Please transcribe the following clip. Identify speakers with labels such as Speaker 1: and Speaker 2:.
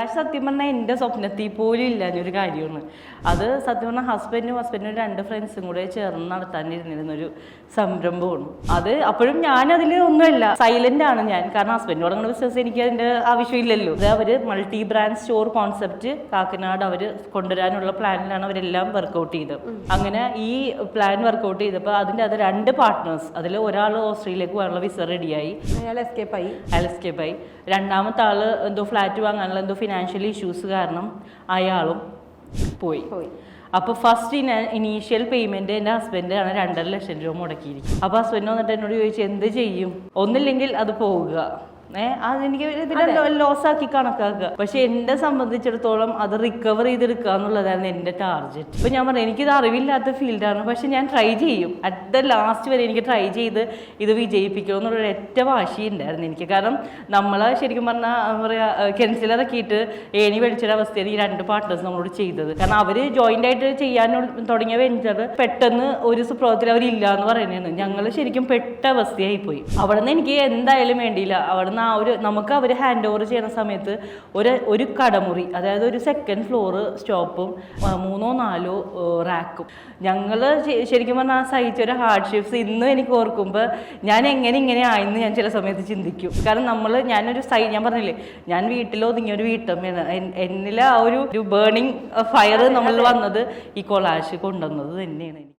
Speaker 1: Collage സത്യം പറഞ്ഞാൽ എൻ്റെ സ്വപ്നത്തിൽ പോലും ഇല്ലാഞ്ഞൊരു കാര്യമാണ്. അത് സത്യം പറഞ്ഞാൽ ഹസ്ബൻഡും 2 ഫ്രണ്ട്സും കൂടെ ചേർന്ന് നടത്താനിരുന്നിരുന്നൊരു സംരംഭമാണ് അത്. അപ്പോഴും ഞാനതിൽ ഒന്നുമല്ല, സൈലന്റ് ആണ് ഞാൻ. കാരണം ഹസ്ബൻഡ് തുടങ്ങുന്ന ബിസിനസ് എനിക്ക് അതിൻ്റെ ആവശ്യമില്ലല്ലോ. അത് അവർ multi brand store concept Kakkanad അവർ കൊണ്ടുവരാനുള്ള പ്ലാനിലാണ് അവരെല്ലാം വർക്കൗട്ട് ചെയ്തത്. അങ്ങനെ ഈ പ്ലാൻ വർക്കൗട്ട് ചെയ്തപ്പോൾ അതിൻ്റെ അത് 2 പാർട്ട്നേഴ്സ്, അതിൽ ഒരാൾ ഓസ്ട്രേലിയയിലേക്ക് പോകാനുള്ള വിസ റെഡിയായി, അയാൾ എസ്കേപ്പ് ആയി. രണ്ടാമത്തെ ആള് എന്തോ ഫ്ലാറ്റ് വാങ്ങാനുള്ള എന്തോ ഫിനാൻഷ്യൽ ഇഷ്യൂസ് കാരണം അയാളും പോയി. അപ്പോൾ ഫസ്റ്റ് ഇനീഷ്യൽ പേയ്മെന്റ് എൻ്റെ ഹസ്ബൻഡാണ് 2.5 ലക്ഷം രൂപ മുടക്കിയിരിക്കും. അപ്പോൾ ഹസ്ബൻഡ് വന്നിട്ട് എന്നോട് ചോദിച്ചു എന്ത് ചെയ്യും, ഒന്നില്ലെങ്കിൽ അത് പോവുക, അതെനിക്ക് ഇതിനെ ലോസ് ആക്കി കണക്കാക്കുക. പക്ഷെ എന്നെ സംബന്ധിച്ചിടത്തോളം അത് റിക്കവർ ചെയ്തെടുക്കുക എന്നുള്ളതായിരുന്നു എൻ്റെ ടാർഗറ്റ്. ഇപ്പൊ ഞാൻ പറഞ്ഞു എനിക്കിത് അറിവില്ലാത്ത ഫീൽഡാണ്, പക്ഷെ ഞാൻ ട്രൈ ചെയ്യും. അറ്റ് ദ ലാസ്റ്റ് വരെ എനിക്ക് ട്രൈ ചെയ്ത് ഇത് വിജയിപ്പിക്കുക എന്നുള്ളൊരു ഒറ്റ വാശിയുണ്ടായിരുന്നു എനിക്ക്. കാരണം നമ്മളെ ശരിക്കും പറഞ്ഞാൽ എന്താ പറയുക, കെൻസിലിറക്കിയിട്ട് ഏണി പഠിച്ചൊരവസ്ഥയാണ് ഈ 2 പാർട്ട്നേഴ്സ് നമ്മളോട് ചെയ്തത്. കാരണം അവര് ജോയിന്റ് ആയിട്ട് ചെയ്യാൻ തുടങ്ങിയ വെഞ്ചർ പെട്ടെന്ന് ഒരു സുപ്രഭാതത്തിൽ അവരില്ല എന്ന് പറയുന്നതാണ്. ഞങ്ങൾ ശരിക്കും പെട്ട അവസ്ഥയായി പോയി. അവിടെ നിന്ന് എനിക്ക് എന്തായാലും വേണ്ടിയില്ല. അവിടെ നമുക്ക് അവർ ഹാൻഡ് ഓവർ ചെയ്യുന്ന സമയത്ത് ഒരു കടമുറി, അതായത് ഒരു 2nd ഫ്ലോർ സ്റ്റോപ്പും 3 or 4 റാക്കും. ഞങ്ങൾ ശരിക്കും പറഞ്ഞാൽ സഹിച്ചൊരു ഹാർഡ്ഷിപ്സ് ഇന്നും എനിക്ക് ഓർക്കുമ്പോൾ ഞാൻ ഇങ്ങനെ ആയെന്ന് ഞാൻ ചില സമയത്ത് ചിന്തിക്കും. കാരണം ഞാൻ പറഞ്ഞില്ലേ, ഞാൻ വീട്ടിലൊതുങ്ങിയ ഒരു വീട്ടമ്മയാണ്. എന്നിലെ ആ ഒരു ബേണിംഗ് ഫയർ നമ്മൾ വന്നത് ഈ കൊളാഷ് കൊണ്ടുവന്നത് തന്നെയാണ്.